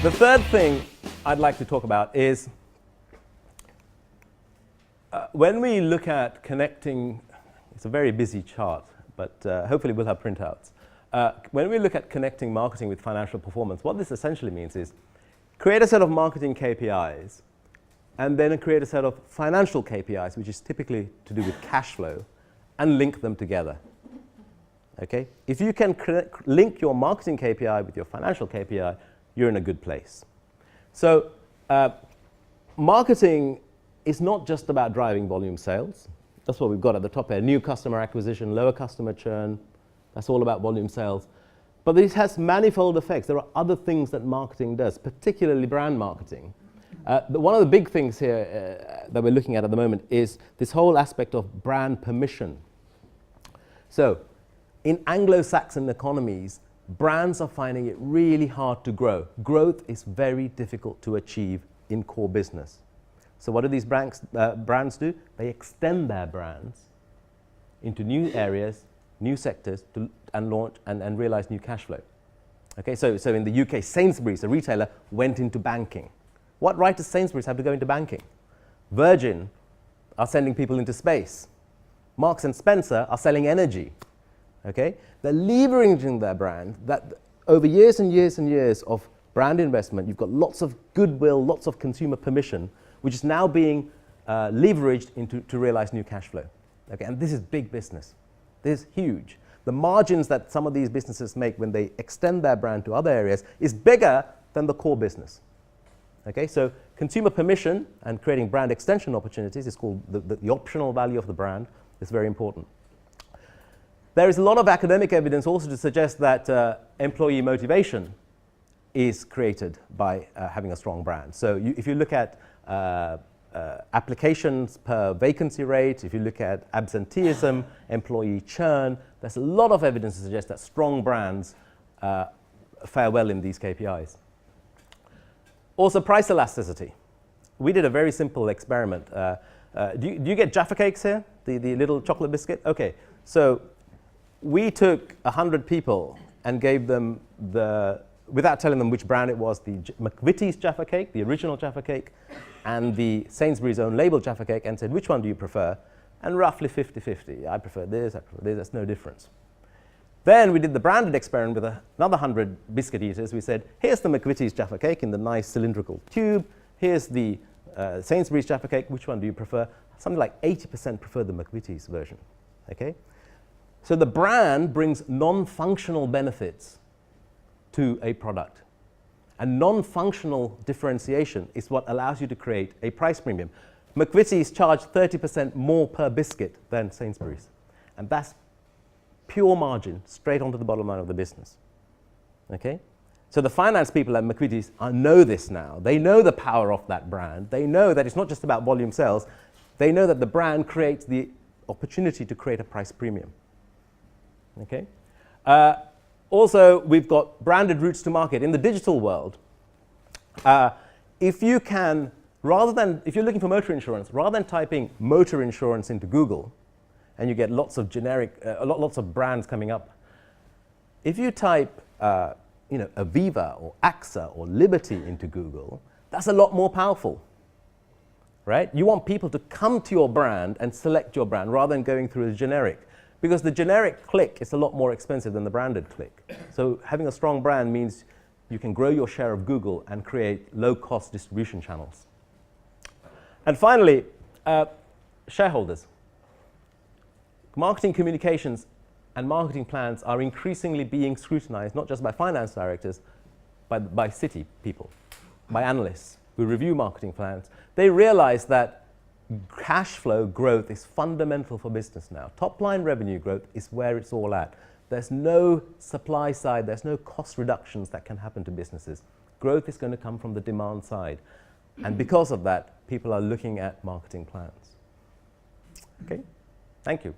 The third thing I'd like to talk about is when we look at connecting, it's a very busy chart, but hopefully we'll have printouts. When we look at connecting marketing with financial performance, what this essentially means is create a set of marketing KPIs and then create a set of financial KPIs, which is typically to do with cash flow, and link them together. Okay? If you can link your marketing KPI with your financial KPI, you're in a good place. So marketing is not just about driving volume sales. That's what we've got at the top here. New customer acquisition, lower customer churn. That's all about volume sales. But this has manifold effects. There are other things that marketing does, particularly brand marketing. One of the big things here that we're looking at the moment is this whole aspect of brand permission. So in Anglo-Saxon economies, brands are finding it really hard to grow. Growth is very difficult to achieve in core business. So what do these brands do? They extend their brands into new areas, new sectors, and launch and realize new cash flow. Okay, so in the UK, Sainsbury's, a retailer, went into banking. What right does Sainsbury's have to go into banking? Virgin are sending people into space. Marks and Spencer are selling energy. Okay? They're leveraging their brand that over years and years and years of brand investment, you've got lots of goodwill, lots of consumer permission, which is now being leveraged to realize new cash flow. Okay? And this is big business. This is huge. The margins that some of these businesses make when they extend their brand to other areas is bigger than the core business. Okay? So consumer permission and creating brand extension opportunities is called the optional value of the brand. It's very important. There is a lot of academic evidence also to suggest that employee motivation is created by having a strong brand. So if you look at applications per vacancy rate, if you look at absenteeism, employee churn, there's a lot of evidence to suggest that strong brands fare well in these KPIs. Also, price elasticity. We did a very simple experiment. Do you get Jaffa cakes here? The little chocolate biscuit? Okay, so we took 100 people and gave them without telling them which brand it was, the McVitie's Jaffa cake, the original Jaffa cake, and the Sainsbury's own label Jaffa cake, and said, which one do you prefer? And roughly 50-50. I prefer this, I prefer this, that's no difference. Then we did the branded experiment with another 100 biscuit eaters. We said, here's the McVitie's Jaffa cake in the nice cylindrical tube. Here's the Sainsbury's Jaffa cake. Which one do you prefer? Something like 80% prefer the McVitie's version. Okay? So the brand brings non-functional benefits to a product. And non-functional differentiation is what allows you to create a price premium. McVitie's charge 30% more per biscuit than Sainsbury's. And that's pure margin straight onto the bottom line of the business. Okay? So the finance people at McVitie's know this now. They know the power of that brand. They know that it's not just about volume sales. They know that the brand creates the opportunity to create a price premium. Okay? Also, we've got branded routes to market. In the digital world, if you can, if you're looking for motor insurance, rather than typing motor insurance into Google, and you get lots of generic, lots of brands coming up, if you type, Aviva or AXA or Liberty into Google, that's a lot more powerful, right? You want people to come to your brand and select your brand rather than going through a generic. Because the generic click is a lot more expensive than the branded click. So having a strong brand means you can grow your share of Google and create low-cost distribution channels. And finally, shareholders. Marketing communications and marketing plans are increasingly being scrutinized, not just by finance directors, but by city people, by analysts who review marketing plans. They realize that cash flow growth is fundamental for business now. Top-line revenue growth is where it's all at. There's no supply side, there's no cost reductions that can happen to businesses. Growth is going to come from the demand side. And because of that, people are looking at marketing plans. Okay? Thank you.